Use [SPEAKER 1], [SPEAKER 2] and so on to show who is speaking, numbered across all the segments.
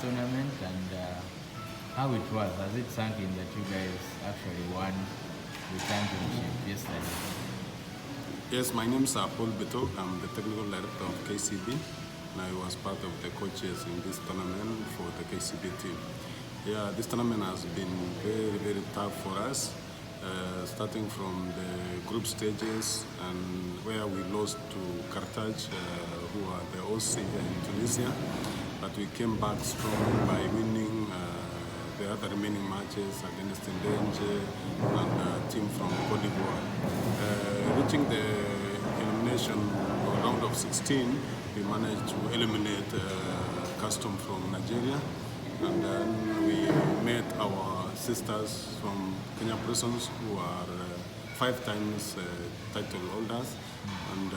[SPEAKER 1] tournament and how it was. Has it sunk in that you guys actually won the championship yesterday?
[SPEAKER 2] Yes, my name is Paul Bitok. I'm the technical director of KCB, and I was part of the coaches in this tournament for the KCB team. Yeah, this tournament has been very, very tough for us, starting from the group stages and where we lost to Carthage, who are the OC in Tunisia, but we came back strong by winning the other remaining matches against Indenje and a team from Cote d'Ivoire. Reaching the elimination round of 16, we managed to eliminate Custom from Nigeria, and then we met our sisters from Kenya Prisons, who are 5 times title holders, and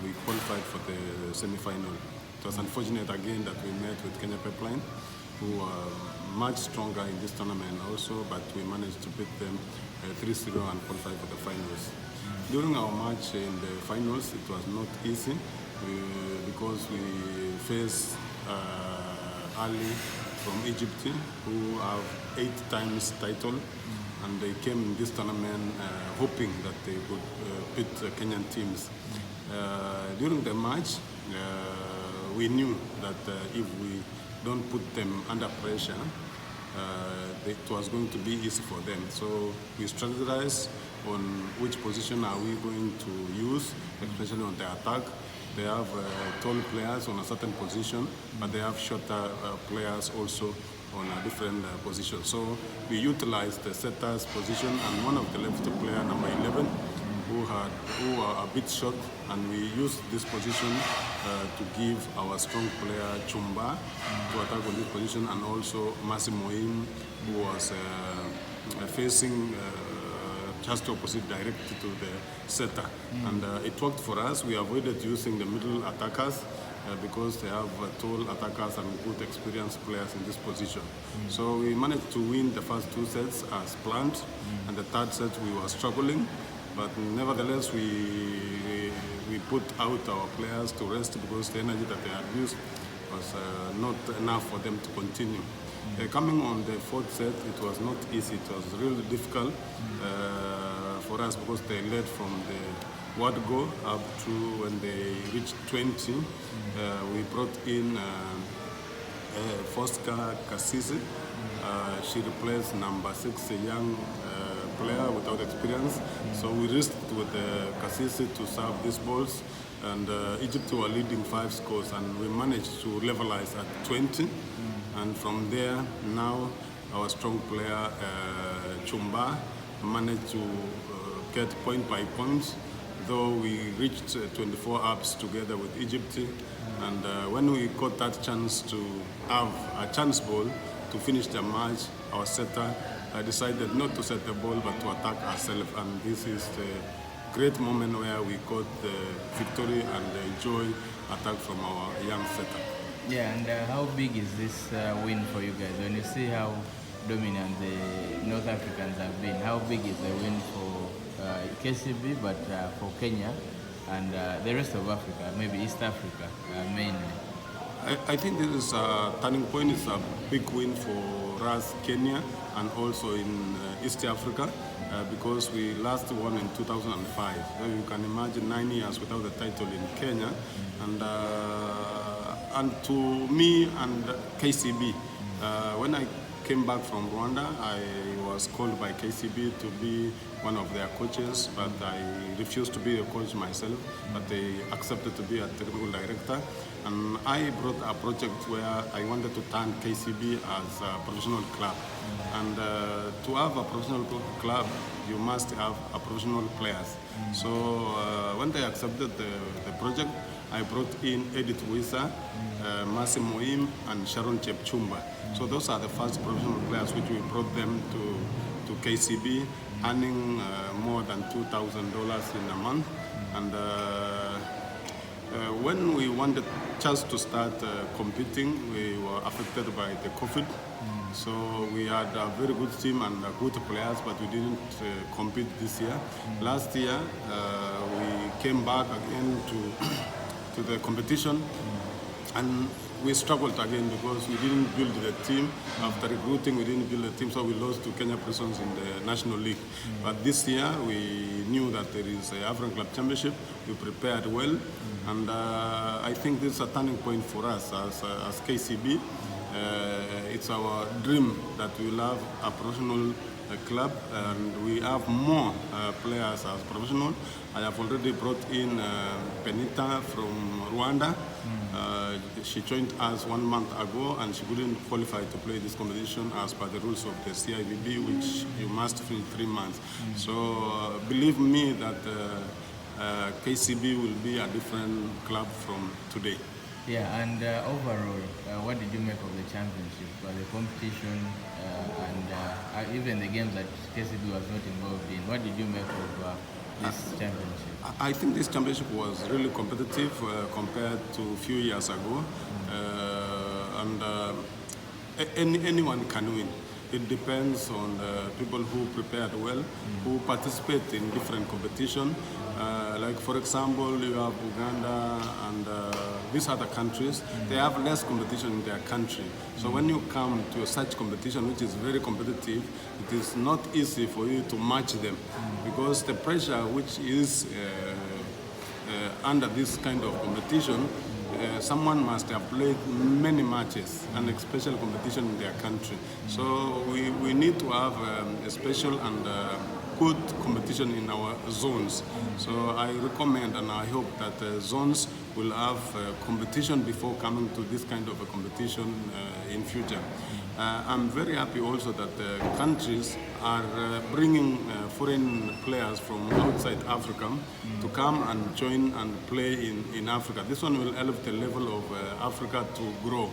[SPEAKER 2] we qualified for the semi-final. It was unfortunate again that we met with Kenya Pipeline, who are much stronger in this tournament also, but we managed to beat them 3-0 and qualify for the finals. During our match in the finals, it was not easy because we faced Ali from Egypt, who have 8 times title, and they came in this tournament hoping that they would beat the Kenyan teams. During the match, we knew that if we don't put them under pressure, it was going to be easy for them. So we strategized on which position are we going to use, especially on the attack. They have tall players on a certain position, but they have shorter players also on a different position. So we utilized the setter's position and one of the left player, number 11, who are a bit short, and we used this position to give our strong player Chumba to attack on this position, and also Masimoim, who was facing just opposite directly to the setter. And it worked for us. We avoided using the middle attackers because they have tall attackers and good experienced players in this position. So we managed to win the first 2 sets as planned, and the third set we were struggling. But nevertheless, we put out our players to rest because the energy that they had used was not enough for them to continue. Coming on the 4th set, it was not easy. It was really difficult for us because they led from the word go up to when they reached 20. We brought in Fosca Kasisi. She replaced number 6, a young player without experience. So we risked with Kasisi to serve these balls, and Egypt were leading 5 scores, and we managed to levelize at 20. And from there, now our strong player Chumba managed to get point by point, though we reached 24 ups together with Egypt. And when we got that chance to have a chance ball to finish the match, our setter decided not to set the ball but to attack ourselves, and this is the great moment where we got the victory and enjoy attack from our young setter.
[SPEAKER 1] Yeah, and how big is this win for you guys? When you see how dominant the North Africans have been, how big is the win for KCB, but for Kenya and the rest of Africa, maybe East Africa mainly?
[SPEAKER 2] I think this is a turning point. It's a big win for us, Kenya, and also in East Africa, because we last won in 2005. So you can imagine 9 years without the title in Kenya, and to me and KCB, when I came back from Rwanda, I was called by KCB to be one of their coaches, but I refused to be a coach myself, but they accepted to be a technical director. And I brought a project where I wanted to turn KCB as a professional club. And to have a professional club, you must have a professional players. So when they accepted the project, I brought in Edith Wisa, Masi Moim, and Sharon Chepchumba. So those are the first professional players which we brought them to KCB, earning more than $2,000 in a month. And when we wanted just to start competing, we were affected by the COVID. So we had a very good team and good players, but we didn't compete this year. Last year, we came back again to the competition, and we struggled again because we didn't build the team. After recruiting, we didn't build the team, so we lost to Kenya Prisons in the National League. But this year, we knew that there is a African Club Championship. We prepared well, and I think this is a turning point for us as KCB. It's our dream that we will have a professional club, and we have more players as professional. I have already brought in Benita from Rwanda. She joined us 1 month ago, and she couldn't qualify to play this competition as per the rules of the CIVB, which you must finish 3 months. So believe me that KCB will be a different club from today.
[SPEAKER 1] Yeah, and overall, what did you make of the championship, the competition, and even the games that KCB was not involved in? What did you make of this championship?
[SPEAKER 2] I think this championship was really competitive compared to a few years ago, and anyone can win. It depends on the people who prepared well, who participate in different competition. Like for example, you have Uganda and these other countries, they have less competition in their country. So when you come to such competition, which is very competitive, it is not easy for you to match them because the pressure which is under this kind of competition, someone must have played many matches and especially competition in their country. So we need to have a special and good competition in our zones. So I recommend and I hope that zones will have competition before coming to this kind of a competition in future. I'm very happy also that countries are bringing foreign players from outside Africa to come and join and play in Africa. This one will help the level of Africa to grow.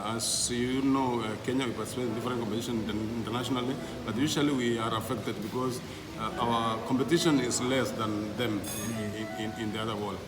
[SPEAKER 2] As you know, Kenya, we participate in different competitions internationally, but usually we are affected because our competition is less than them in the other world.